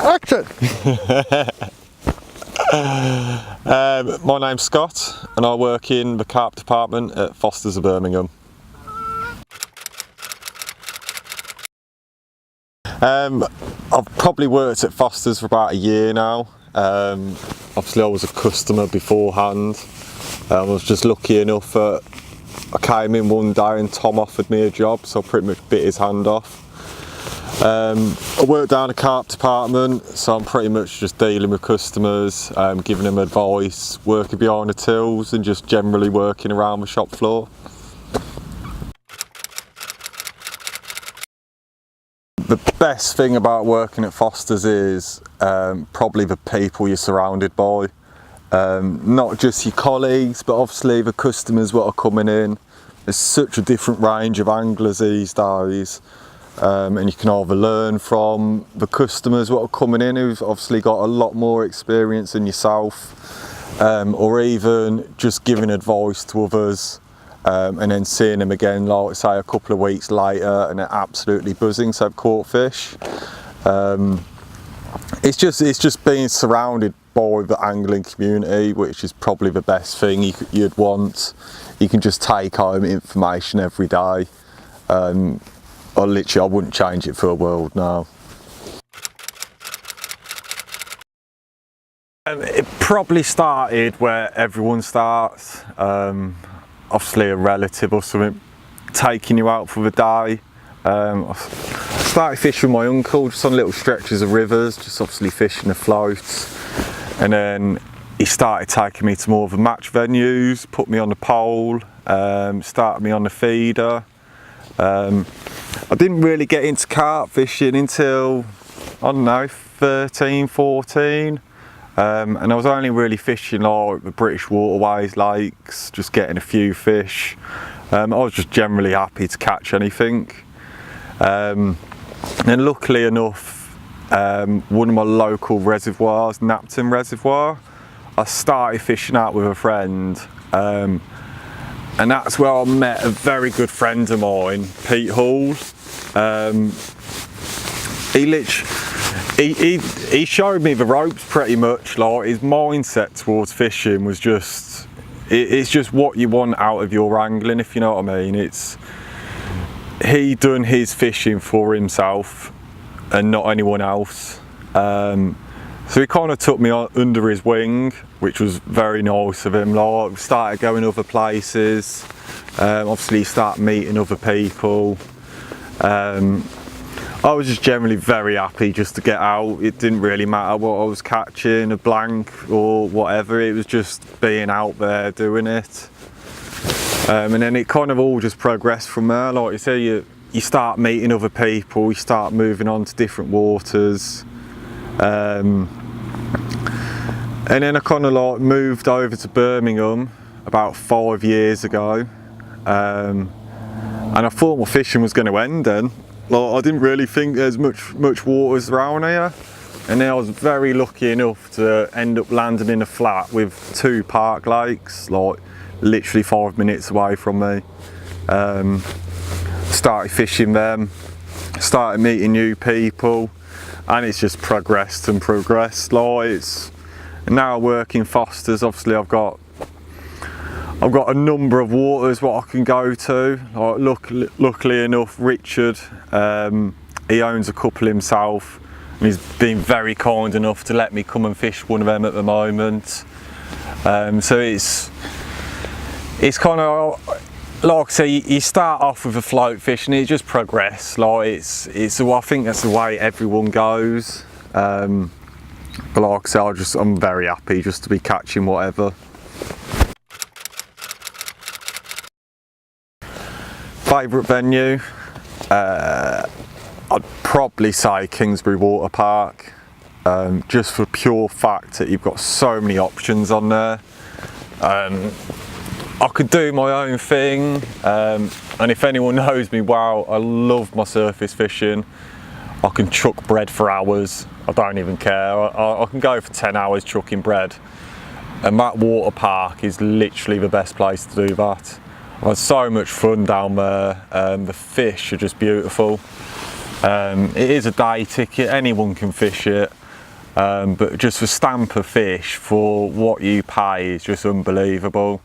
Action! My name's Scott and I work in the carp department at Foster's of Birmingham. I've probably worked at Foster's for about a year now. Obviously I was a customer beforehand. I was just lucky enough that I came in one day and Tom offered me a job, so I pretty much bit his hand off. I work down the carp department, so I'm pretty much just dealing with customers, giving them advice, working behind the tills and just generally working around the shop floor. The best thing about working at Foster's is probably the people you're surrounded by. Not just your colleagues, but obviously the customers that are coming in. There's such a different range of anglers these days. And you can either learn from the customers that are coming in who've obviously got a lot more experience than yourself, or even just giving advice to others and then seeing them again, like say a couple of weeks later, and they're absolutely buzzing to have caught fish. It's just being surrounded by the angling community, which is probably the best thing you'd want. You can just take home information every day. I wouldn't change it for a world now. It probably started where everyone starts. Obviously a relative or something taking you out for the day. I started fishing with my uncle, just on little stretches of rivers, just obviously fishing the floats. And then he started taking me to more of the match venues, put me on the pole, started me on the feeder. I didn't really get into carp fishing until, I don't know, 13, 14. And I was only really fishing like the British waterways, lakes, just getting a few fish. I was just generally happy to catch anything. And then luckily enough, one of my local reservoirs, Napton Reservoir, I started fishing out with a friend. And that's where I met a very good friend of mine, Pete Hall. He showed me the ropes pretty much. Like his mindset towards fishing was just, it's just what you want out of your angling, if you know what I mean. He done his fishing for himself and not anyone else. So he kind of took me under his wing, which was very nice of him. Like, we started going other places, obviously start meeting other people. I was just generally very happy just to get out. It didn't really matter what I was catching, a blank or whatever, it was just being out there doing it. And then it kind of all just progressed from there. Like you say, you start meeting other people, you start moving on to different waters. And then I kind of like moved over to Birmingham about 5 years ago, and I thought my fishing was going to end then. Like, I didn't really think there's much waters around here, and then I was very lucky enough to end up landing in a flat with 2 park lakes, like literally 5 minutes away from me. Started fishing them, started meeting new people, and it's just progressed and progressed. Like now I work in Foster's. Obviously I've got a number of waters what I can go to. Like, luckily enough, Richard, he owns a couple himself, and he's been very kind enough to let me come and fish one of them at the moment. So it's kind of like I say, you start off with a float fish and it just progresses. Like I think that's the way everyone goes. But like I say, I'm very happy just to be catching whatever. Favourite venue? I'd probably say Kingsbury Water Park, just for pure fact that you've got so many options on there. I could do my own thing, and if anyone knows me well, I love my surface fishing. I can chuck bread for hours, I don't even care. I can go for 10 hours chucking bread, and that water park is literally the best place to do that. I've had so much fun down there. The fish are just beautiful. It is a day ticket, anyone can fish it. but just the stamp of fish for what you pay is just unbelievable.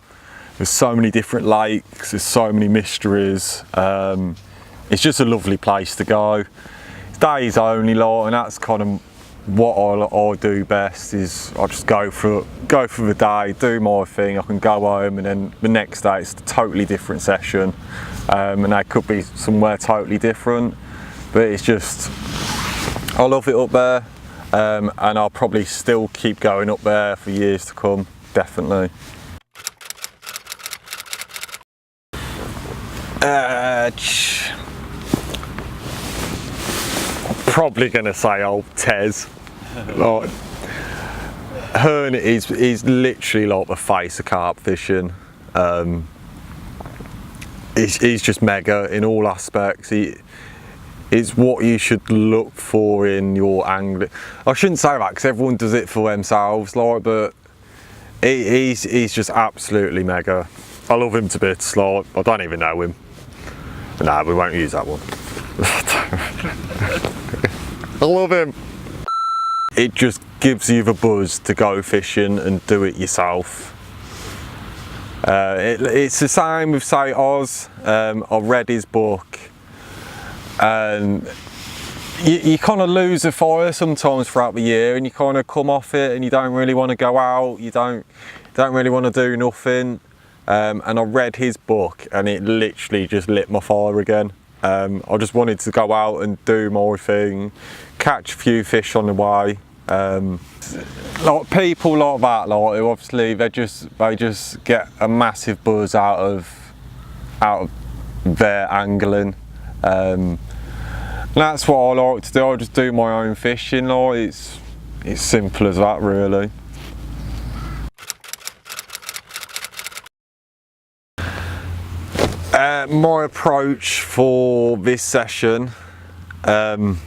There's so many different lakes, there's so many mysteries. It's just a lovely place to go. Days only, like, and that's kind of what I do best. Is I just go for the day, do my thing. I can go home, and then the next day it's a totally different session, and they could be somewhere totally different. But it's just, I love it up there, and I'll probably still keep going up there for years to come, definitely. Probably gonna say old Tez. Like, Hearn is literally like the face of carp fishing. He's just mega in all aspects. It's what you should look for in your angling. I shouldn't say that because everyone does it for themselves, like, but he's just absolutely mega. I love him to bits. Like, I don't even know him. No, we won't use that one. I love him. It just gives you the buzz to go fishing and do it yourself. It's the same with, say, Oz. I read his book, and you kind of lose the fire sometimes throughout the year, and you kind of come off it, and you don't really want to go out. You don't really want to do nothing. And I read his book, and it literally just lit my fire again. I just wanted to go out and do my thing, catch a few fish on the way. Like people like that, like, who obviously they just get a massive buzz out of their angling. That's what I like to do. I just do my own fishing. Like, it's simple as that, really. My approach for this session, I'm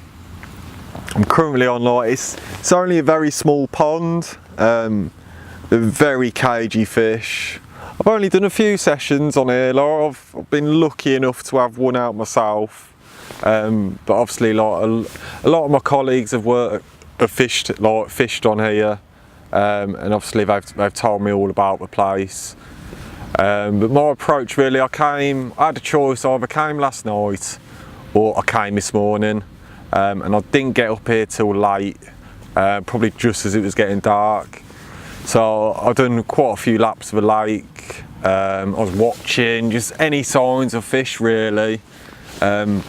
currently on, like, it's only a very small pond, very cagey fish. I've only done a few sessions on here, like, I've been lucky enough to have one out myself, but obviously, like, a lot of my colleagues have fished on here, and obviously they've told me all about the place. But my approach, really, I had a choice. I either came last night or I came this morning, and I didn't get up here till late, probably just as it was getting dark. So I've done quite a few laps of the lake. I was watching just any signs of fish, really. I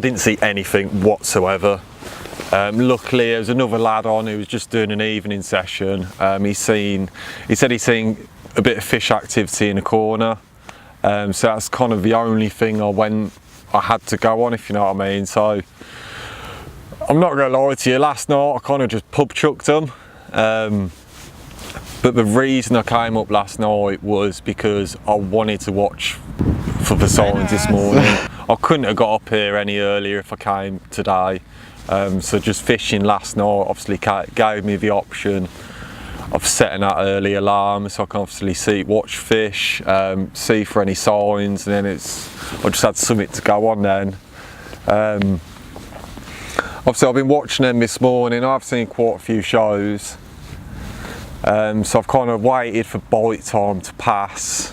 didn't see anything whatsoever. Luckily, there was another lad on who was just doing an evening session. He said he's seen a bit of fish activity in the corner, so that's kind of the only thing I had to go on, if you know what I mean. So I'm not gonna lie to you, last night I kind of just pub chucked them, but the reason I came up last night was because I wanted to watch for the signs this morning. I couldn't have got up here any earlier if I came today, so just fishing last night obviously gave me the option of setting that early alarm, so I can obviously watch fish, see for any signs, and then I just had something to go on then. Obviously I've been watching them this morning. I've seen quite a few shows, so I've kind of waited for bite time to pass.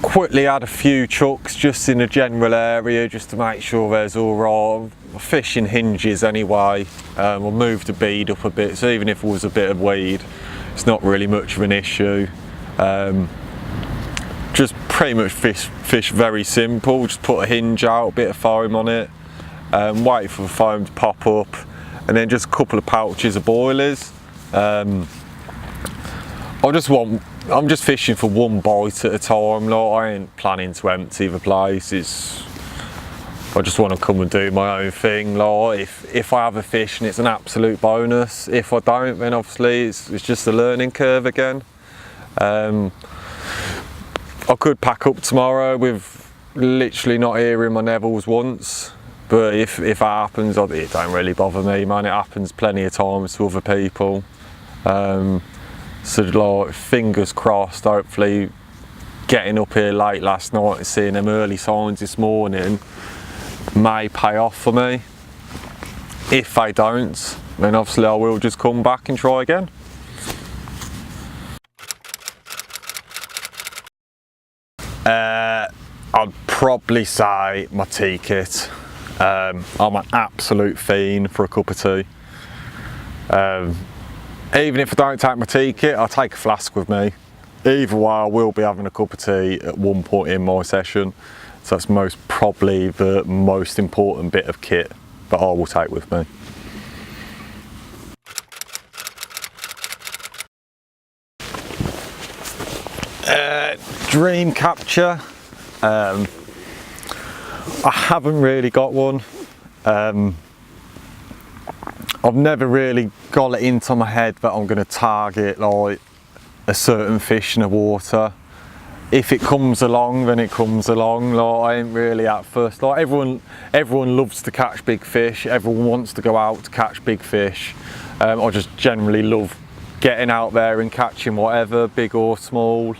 Quickly had a few chucks just in the general area just to make sure there's all right. Fishing hinges anyway. We'll move the bead up a bit, so even if it was a bit of weed, it's not really much of an issue. Just pretty much fish very simple. Just put a hinge out, a bit of foam on it, wait for the foam to pop up, and then just a couple of pouches of boilies. I'm just fishing for one bite at a time. Like, I ain't planning to empty the place. I just want to come and do my own thing. Like, if I have a fish, and it's an absolute bonus. If I don't, then obviously it's just a learning curve again. I could pack up tomorrow with literally not hearing my Neville's once, but if that happens, it don't really bother me, man. It happens plenty of times to other people. So, like, fingers crossed, hopefully getting up here late last night and seeing them early signs this morning may pay off for me. If they don't, then obviously I will just come back and try again. I'd probably say my tea kit. I'm an absolute fiend for a cup of tea. Even if I don't take my tea kit, I'll take a flask with me. Either way, I will be having a cup of tea at one point in my session. So that's most probably the most important bit of kit that I will take with me. Dream capture. I haven't really got one. I've never really got it into my head that I'm going to target like a certain fish in the water. If it comes along, then it comes along. Like, I ain't really at first. Like everyone loves to catch big fish. Everyone wants to go out to catch big fish. I just generally love getting out there and catching whatever, big or small.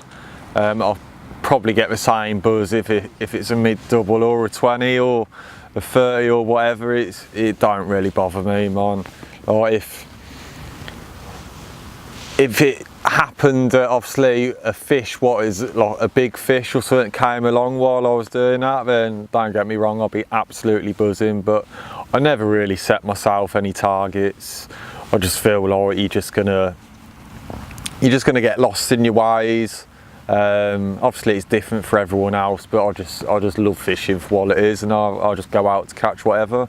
I'll probably get the same buzz if it's a mid double or a 20 or a 30 or whatever. It don't really bother me, man. Or if it happened that obviously a fish, what is it, like a big fish or something came along while I was doing that, then don't get me wrong, I'll be absolutely buzzing. But I never really set myself any targets. I just feel like you're just gonna get lost in your ways. Obviously it's different for everyone else, but I just love fishing for what it is, and I'll just go out to catch whatever.